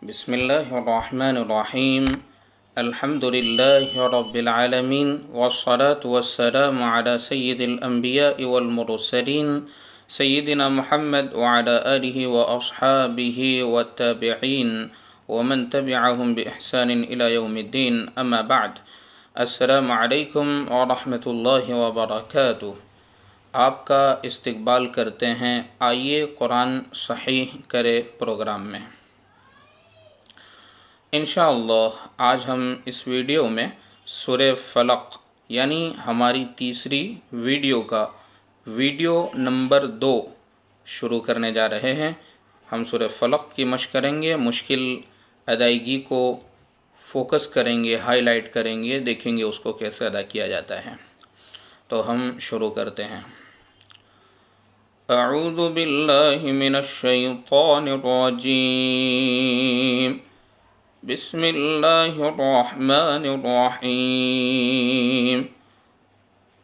بسم الله الرحمن الرحيم الحمد لله رب العالمين والصلاة والسلام على سيد الأنبياء والمرسلين سيدنا محمد وعلى آله وأصحابه والتابعين ومن تبعهم بإحسان إلى يوم الدين أما بعد السلام عليكم ورحمة الله وبركاته۔ آپ کا استقبال کرتے ہیں، آئیے قرآن صحیح کرے پروگرام میں۔ انشاءاللہ آج ہم اس ویڈیو میں سورہ فلق یعنی ہماری تیسری ویڈیو کا ویڈیو نمبر 2 شروع کرنے جا رہے ہیں۔ ہم سورہ فلق کی مشق کریں گے، مشکل ادائیگی کو فوکس کریں گے، ہائی لائٹ کریں گے، دیکھیں گے اس کو کیسے ادا کیا جاتا ہے۔ تو ہم شروع کرتے ہیں۔ اعوذ باللہ من الشیطان الرجیم، بسم اللہ الرحمن الرحیم،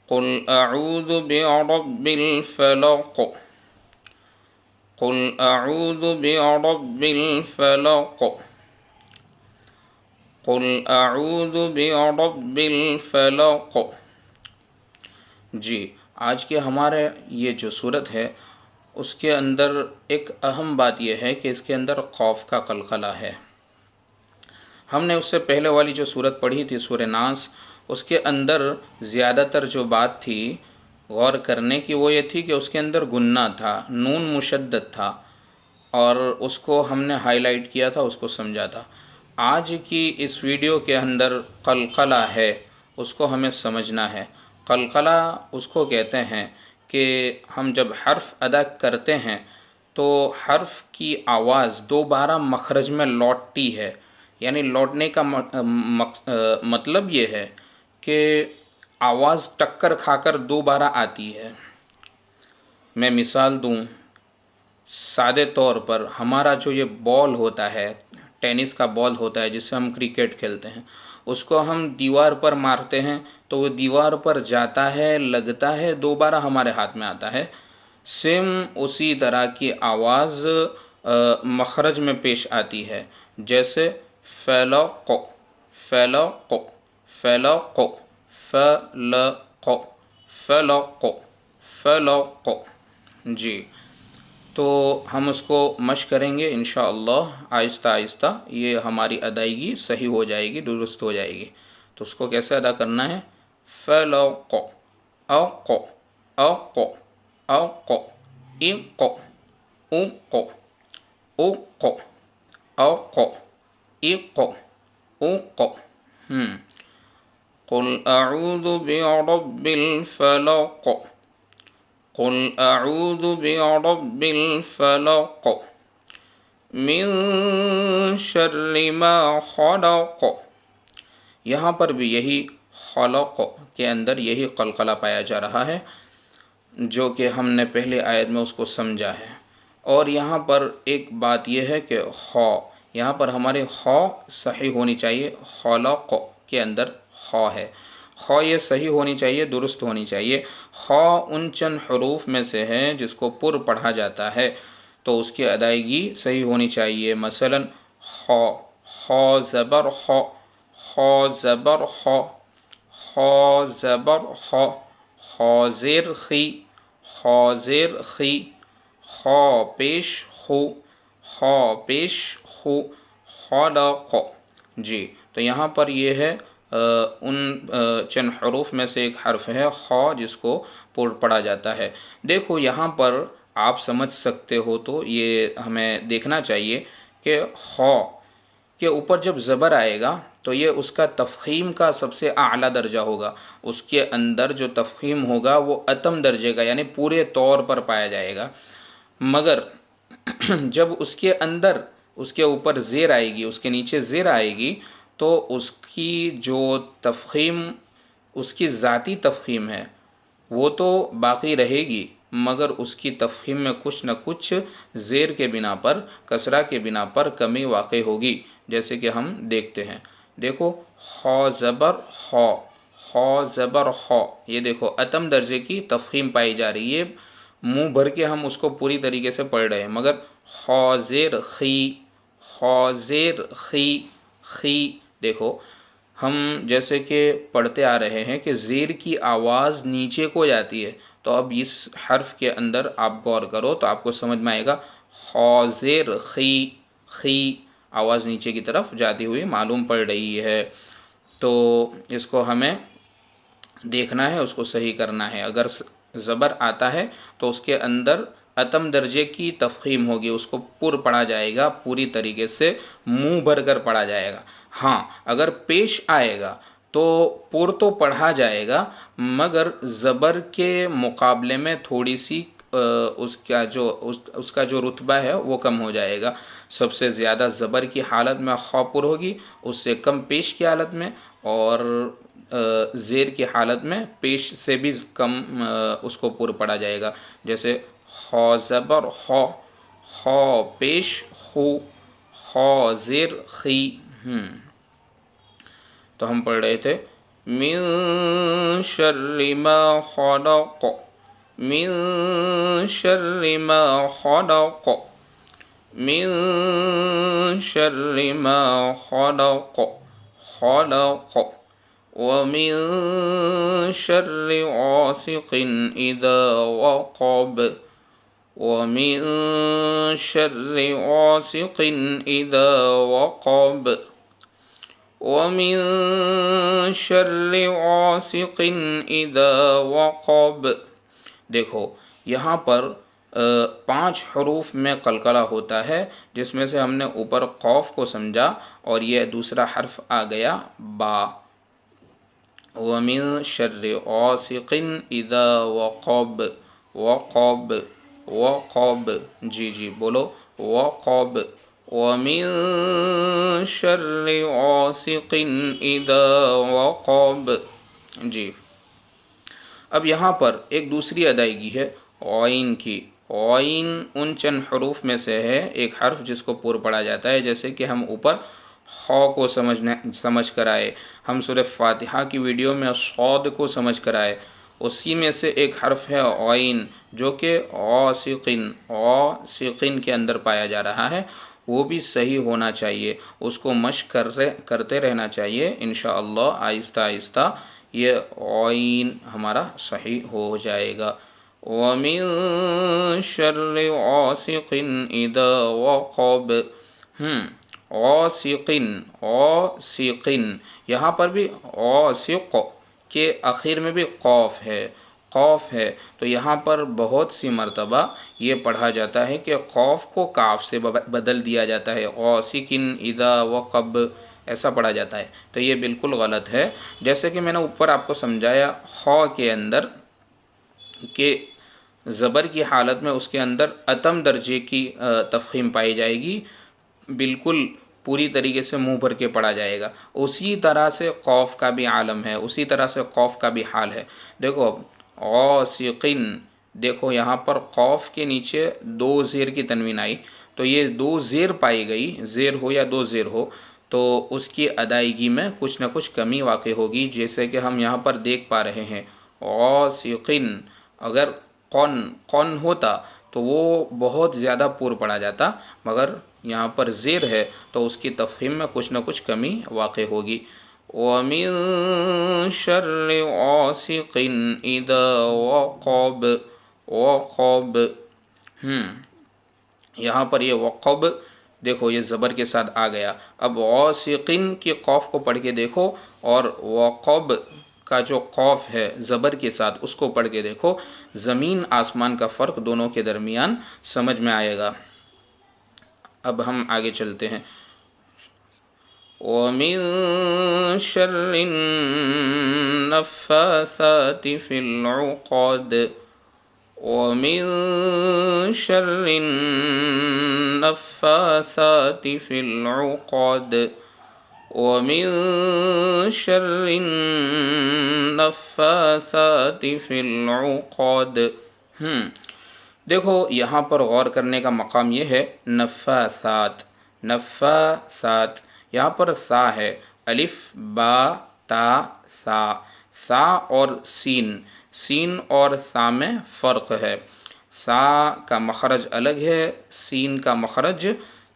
قل اعوذ برب الفلق، قل اعوذ برب الفلق، قل اعوذ برب الفلق۔ جی، آج کے ہمارے یہ جو صورت ہے اس کے اندر ایک اہم بات یہ ہے کہ اس کے اندر خوف کا قلقلہ ہے۔ ہم نے اس سے پہلے والی جو صورت پڑھی تھی سورہ ناس، اس کے اندر زیادہ تر جو بات تھی غور کرنے کی وہ یہ تھی کہ اس کے اندر گنہ تھا، نون مشدد تھا، اور اس کو ہم نے ہائی لائٹ کیا تھا، اس کو سمجھا تھا۔ آج کی اس ویڈیو کے اندر قلقلہ ہے، اس کو ہمیں سمجھنا ہے۔ قلقلہ اس کو کہتے ہیں کہ ہم جب حرف ادا کرتے ہیں تو حرف کی آواز دوبارہ مخرج میں لوٹتی ہے، یعنی لوٹنے کا مطلب یہ ہے کہ آواز ٹکر کھا کر دوبارہ آتی ہے۔ میں مثال دوں، سادے طور پر ہمارا جو یہ بال ہوتا ہے، ٹینس کا بال ہوتا ہے جس سے ہم کرکٹ کھیلتے ہیں، اس کو ہم دیوار پر مارتے ہیں تو وہ دیوار پر جاتا ہے، لگتا ہے، دوبارہ ہمارے ہاتھ میں آتا ہے۔ سیم اسی طرح کی آواز مخرج میں پیش آتی ہے، جیسے فلق، فلق، فلق، فلق، فلق، فلق۔ جی، تو ہم اس کو مشق کریں گے انشاءاللہ آہستہ آہستہ، یہ ہماری ادائیگی صحیح ہو جائے گی، درست ہو جائے گی۔ تو اس کو کیسے ادا کرنا ہے؟ فلق، اق، اق، اق، اق، اق، اق، اق، اق، اق۔ قل اعوذ برب الفلق، قل اعوذ برب الفلق، من شر ما خلق۔ یہاں پر بھی یہی خلق کے اندر یہی قلقلہ پایا جا رہا ہے جو کہ ہم نے پہلے آیت میں اس کو سمجھا ہے۔ اور یہاں پر ایک بات یہ ہے کہ خا، یہاں پر ہمارے خا صحیح ہونی چاہیے، خلق کے اندر خا ہے، خا یہ صحیح ہونی چاہیے، درست ہونی چاہیے۔ خا ان چند حروف میں سے ہے جس کو پر پڑھا جاتا ہے تو اس کی ادائیگی صحیح ہونی چاہیے۔ مثلا خا، خا زبر خا، خا زبر خا، خا زبر خا، خا زیر خی، خا زیر خی، خا پیش خو، خا پیش خو، خلق۔ جی، تو یہاں پر یہ ہے ان چند حروف میں سے ایک حرف ہے خا جس کو پڑھا جاتا ہے۔ دیکھو یہاں پر آپ سمجھ سکتے ہو تو یہ ہمیں دیکھنا چاہیے کہ خا کے اوپر جب زبر آئے گا تو یہ اس کا تفخیم کا سب سے اعلیٰ درجہ ہوگا، اس کے اندر جو تفخیم ہوگا وہ اتم درجے کا یعنی پورے طور پر پایا جائے گا۔ مگر جب اس کے اندر اس کے اوپر زیر آئے گی، اس کے نیچے زیر آئے گی تو اس کی جو تفخیم، اس کی ذاتی تفخیم ہے وہ تو باقی رہے گی، مگر اس کی تفخیم میں کچھ نہ کچھ زیر کے بنا پر، کسرہ کے بنا پر کمی واقع ہوگی، جیسے کہ ہم دیکھتے ہیں۔ دیکھو خا زبر خا، خا زبر خا، یہ دیکھو اتم درجے کی تفخیم پائی جا رہی ہے، منہ بھر کے ہم اس کو پوری طریقے سے پڑھ رہے ہیں، مگر خا زیر خی، خا زیر خی خی. دیکھو ہم جیسے کہ پڑھتے آ رہے ہیں کہ زیر کی آواز نیچے کو جاتی ہے، تو اب اس حرف کے اندر آپ غور کرو تو آپ کو سمجھ میں آئے گا خا زیر خی خی، آواز نیچے کی طرف جاتی ہوئی معلوم پڑ رہی ہے. تو اس کو ہمیں دیکھنا ہے، اس کو صحیح کرنا ہے. اگر زبر آتا ہے تو اس کے اندر اتم درجے کی تفخیم ہوگی، اس کو پر پڑھا جائے گا، پوری طریقے سے منہ بھر کر پڑھا جائے گا. ہاں اگر پیش آئے گا تو پر تو پڑھا جائے گا، مگر زبر کے مقابلے میں تھوڑی سی اس کا جو رتبہ ہے وہ کم ہو جائے گا. سب سے زیادہ زبر کی حالت میں خا پر ہوگی، اس سے کم پیش کی حالت میں، اور زیر کی حالت میں پیش سے بھی کم اس کو پر پڑا جائے گا. جیسے خا زبر خا، خا پیش خو، خا زیر خی. تو ہم پڑھ رہے تھے من شر ما خلق، من شر ما خلق، من شر ما خلق خلق، ومن شر غاسق اذا وقب، ومن شر غاسق اذا وقب، ومن شر غاسق اذا وقب. دیکھو یہاں پر 5 حروف میں قلقلہ ہوتا ہے، جس میں سے ہم نے اوپر قوف کو سمجھا اور یہ دوسرا حرف آ گیا با. ومن شر غاسق اذا وقب، وقب وقب، جی بولو وقب. ومن شر غاسق اذا وقب. جی اب یہاں پر ایک دوسری ادائیگی ہے عین کی. عین ان چند حروف میں سے ہے، ایک حرف جس کو پر پڑھا جاتا ہے، جیسے کہ ہم اوپر خا کو سمجھ کر آئے، ہم سورہ فاتحہ کی ویڈیو میں صاد کو سمجھ کر آئے. اسی میں سے ایک حرف ہے عین جو کہ غاسقن، غاسقن کے اندر پایا جا رہا ہے. وہ بھی صحیح ہونا چاہیے، اس کو مشق کرتے رہنا چاہیے. انشاءاللہ آہستہ آہستہ یہ عین ہمارا صحیح ہو جائے گا. وَمِن شَرِّ غَاسِقٍ إِذَا وَقَبَ. غاسقن، غاسقن، یہاں پر بھی غاسق کے آخر میں بھی قوف ہے، قوف ہے. تو یہاں پر بہت سی مرتبہ یہ پڑھا جاتا ہے کہ قوف کو کاف سے بدل دیا جاتا ہے، غاسقن اذا وقب ایسا پڑھا جاتا ہے. تو یہ بالکل غلط ہے. جیسے کہ میں نے اوپر آپ کو سمجھایا خا کے اندر کہ زبر کی حالت میں اس کے اندر اتم درجے کی تفخیم پائی جائے گی، بالکل پوری طریقے سے منہ بھر کے پڑھا جائے گا. اسی طرح سے قوف کا بھی عالم ہے، اسی طرح سے قوف کا بھی حال ہے. دیکھو اب غاسقن، دیکھو یہاں پر قوف کے نیچے 2 زیر کی تنوین آئی، تو یہ 2 زیر پائی گئی، زیر ہو یا 2 زیر ہو تو اس کی ادائیگی میں کچھ نہ کچھ کمی واقع ہوگی. جیسے کہ ہم یہاں پر دیکھ پا رہے ہیں غاسقن، اگر قن ہوتا تو وہ بہت زیادہ پر پڑا جاتا، مگر یہاں پر زیر ہے تو اس کی تفخیم میں کچھ نہ کچھ کمی واقع ہوگی. وَمِن شَرِّ غَاسِقٍ إِذَا وَقَبَ، وَقَبَ. یہاں پر یہ وقب دیکھو یہ زبر کے ساتھ آ گیا. اب غاسقن کی قوف کو پڑھ کے دیکھو اور وقب کا جو قوف ہے زبر کے ساتھ اس کو پڑھ کے دیکھو، زمین آسمان کا فرق دونوں کے درمیان سمجھ میں آئے گا. اب ہم آگے چلتے ہیں. وَمِن شَرِّ النَّفَّاثَاتِ فِي الْعُقَدِ، وَمِن شَرِّ النَّفَّاثَاتِ فِي الْعُقَدِ، وَمِن شَرِّ النَّفَّاثَاتِ فِي الْعُقَدِ. دیکھو یہاں پر غور کرنے کا مقام یہ ہے، نفاثات، نفاثات، یہاں پر سا ہے، الف با تا سا، سا اور سین، سین اور سا میں فرق ہے. سا کا مخرج الگ ہے، سین کا مخرج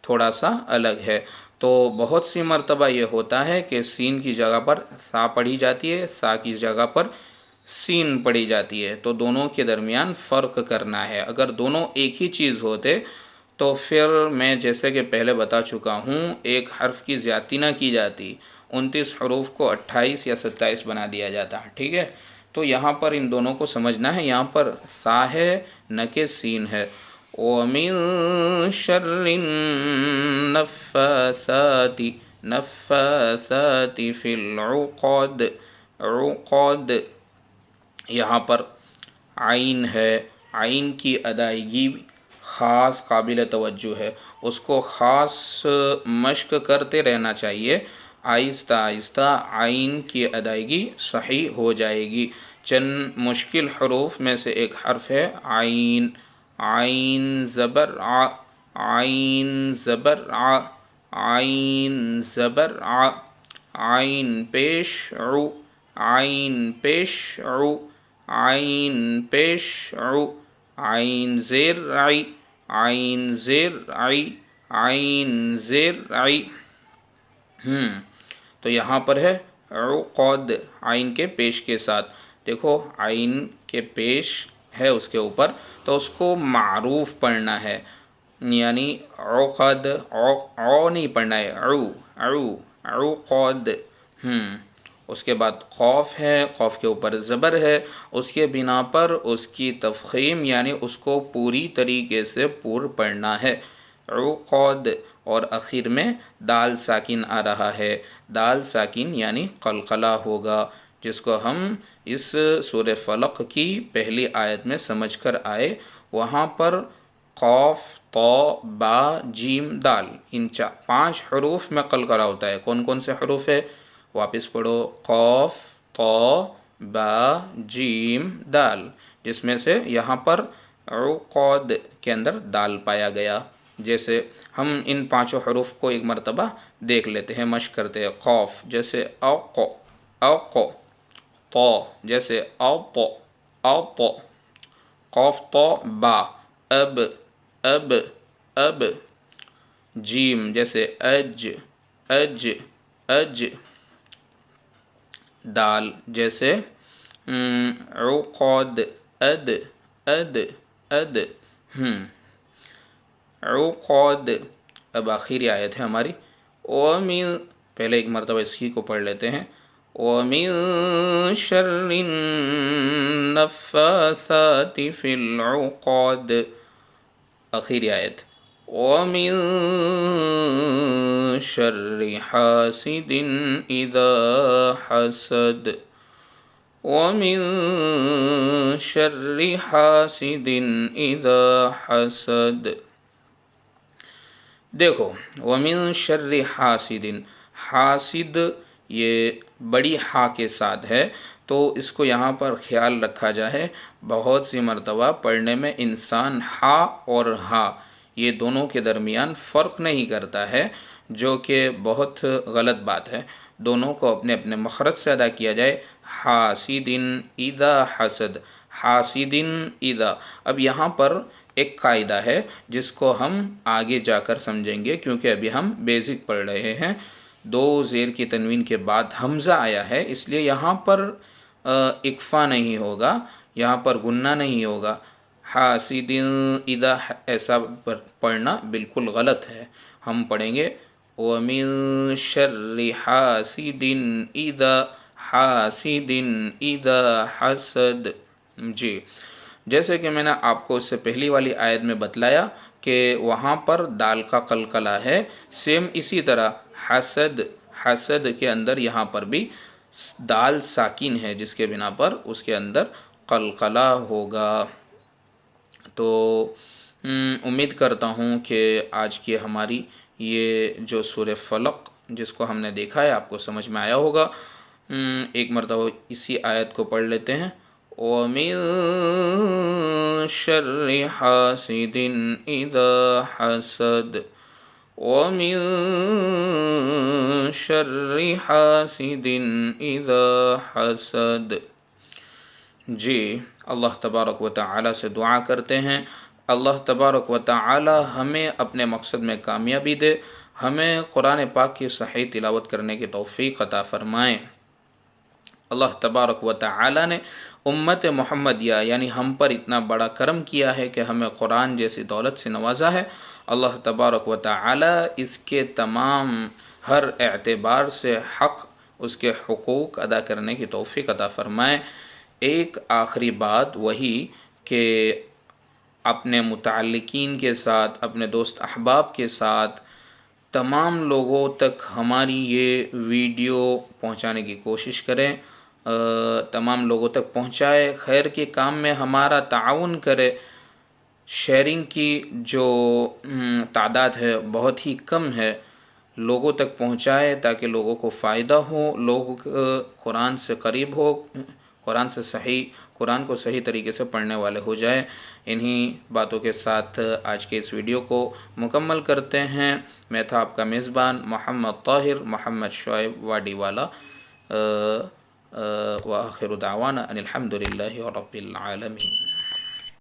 تھوڑا سا الگ ہے۔ تو بہت سی مرتبہ یہ ہوتا ہے کہ سین کی جگہ پر سا پڑھی جاتی ہے، سا کی جگہ پر سین پڑھی جاتی ہے، تو دونوں کے درمیان فرق کرنا ہے۔ اگر دونوں ایک ہی چیز ہوتے تو پھر میں جیسے کہ پہلے بتا چکا ہوں ایک حرف کی زیادتی نہ کی جاتی، 29 حروف کو 28 یا 27 بنا دیا جاتا، ٹھیک ہے۔ تو یہاں پر ان دونوں کو سمجھنا ہے، یہاں پر سا ہے نہ کہ سین ہے۔ وَمِن شَرِّ النَّفَّاثَاتِ نَفَّاثَاتِ فِي الْعُقَدِ، عقد، یہاں پر عین ہے، عین کی ادائیگی خاص قابل توجہ ہے، اس کو خاص مشق کرتے رہنا چاہیے، آہستہ آہستہ عین کی ادائیگی صحیح ہو جائے گی۔ چند مشکل حروف میں سے ایک حرف ہے عین، عین زبر ع، عین زبر ع، عین زبر ع، عین پیش عو، عین پیش عو، عین پیش عو، عین زیر عی، عین زیر عی، عین زیر عی۔ تو یہاں پر ہے عقد، عین کے پیش کے ساتھ، دیکھو عین کے پیش ہے اس کے اوپر، تو اس کو معروف پڑھنا ہے، یعنی عقد، او نہیں پڑھنا ہے، عو، عو، عقد۔ اس کے بعد قوف ہے، قوف کے اوپر زبر ہے، اس کے بنا پر اس کی تفخیم یعنی اس کو پوری طریقے سے پور پڑھنا ہے، عقد۔ اور اخیر میں دال ساکن آ رہا ہے، دال ساکن یعنی قلقلہ ہوگا، جس کو ہم اس سورہ فلق کی پہلی آیت میں سمجھ کر آئے، وہاں پر قوف، طا، با، جیم، دال، ان 5 حروف میں قلقلہ ہوتا ہے۔ کون کون سے حروف ہے؟ واپس پڑھو، قوف، طا، با، جیم، دال، جس میں سے یہاں پر عقد کے اندر دال پایا گیا۔ جیسے ہم ان 5 حروف کو ایک مرتبہ دیکھ لیتے ہیں، مشق کرتے ہیں۔ قوف جیسے اوق، اوق، طا جیسے اوط، اوط، قوف طا با، اب، اب، اب، جیم جیسے اج، اج، اج، دال جیسے عقد، اد، اد، اد، عقد۔ اب آخری آیت ہے ہماری، وَمِن، پہلے ایک مرتبہ اس کی کو پڑھ لیتے ہیں، وَمِن شَرِّ النَّفَّاثَاتِ فِي الْعُقَدِ، آخری آیت، وَمِن شَرِّ حَاسِدٍ إِذَا حَسَدَ، وَمِن شَرِّ حَاسِدٍ إِذَا حَسَدَ۔ دیکھو وَمِن شَرِّ حَاسِدٍ، حاسد یہ بڑی ہا کے ساتھ ہے، تو اس کو یہاں پر خیال رکھا جائے، بہت سی مرتبہ پڑھنے میں انسان ہا اور ہا یہ دونوں کے درمیان فرق نہیں کرتا ہے، جو کہ بہت غلط بات ہے۔ دونوں کو اپنے اپنے مخرج سے ادا کیا جائے، حاسد اذا حسد، حاسد اذا۔ اب یہاں پر ایک قاعدہ ہے جس کو ہم آگے جا کر سمجھیں گے، کیونکہ ابھی ہم بیسک پڑھ رہے ہیں۔ 2 زیر کی تنوین کے بعد حمزہ آیا ہے، اس لیے یہاں پر اکفا نہیں ہوگا، یہاں پر گننا نہیں ہوگا، حاسد اذا ایسا پڑھنا بالکل غلط ہے۔ ہم پڑھیں گے وَمِن شَرِّ حَاسِدٍ إِذَا حَاسِدٍ إِذَا حَسَدَ۔ جی، جیسے کہ میں نے آپ کو اس سے پہلی والی آیت میں بتلایا کہ وہاں پر دال کا قلقلہ ہے، سیم اسی طرح حسد، حسد کے اندر یہاں پر بھی دال ساکن ہے، جس کے بنا پر اس کے اندر قلقلہ ہوگا۔ تو امید کرتا ہوں کہ آج کی ہماری یہ جو سورہ فلق جس کو ہم نے دیکھا ہے آپ کو سمجھ میں آیا ہوگا۔ ایک مرتبہ اسی آیت کو پڑھ لیتے ہیں، وَمِن شَرِّ حَاسِدٍ إِذَا حَسَدَ، وَمِن شَرِّ حَاسِدٍ إِذَا حَسَدَ۔ جی، اللہ تبارک و تعالی سے دعا کرتے ہیں اللہ تبارک و تعالی ہمیں اپنے مقصد میں کامیابی دے، ہمیں قرآن پاک کی صحیح تلاوت کرنے کی توفیق عطا فرمائیں۔ اللہ تبارک و تعالی نے امت محمدیہ یعنی ہم پر اتنا بڑا کرم کیا ہے کہ ہمیں قرآن جیسی دولت سے نوازا ہے۔ اللہ تبارک و تعالی اس کے تمام ہر اعتبار سے حق، اس کے حقوق ادا کرنے کی توفیق عطا فرمائے۔ ایک آخری بات وہی کہ اپنے متعلقین کے ساتھ، اپنے دوست احباب کے ساتھ تمام لوگوں تک ہماری یہ ویڈیو پہنچانے کی کوشش کریں، تمام لوگوں تک پہنچائے، خیر کے کام میں ہمارا تعاون کرے۔ شیئرنگ کی جو تعداد ہے بہت ہی کم ہے، لوگوں تک پہنچائے تاکہ لوگوں کو فائدہ ہو، لوگ قرآن سے قریب ہو، قرآن کو صحیح طریقے سے پڑھنے والے ہو جائیں۔ انہی باتوں کے ساتھ آج کے اس ویڈیو کو مکمل کرتے ہیں۔ میں تھا آپ کا میزبان محمد طاہر محمد شعیب واڈی والا، وآخر دعوانا ان الحمد للہ رب العالمین۔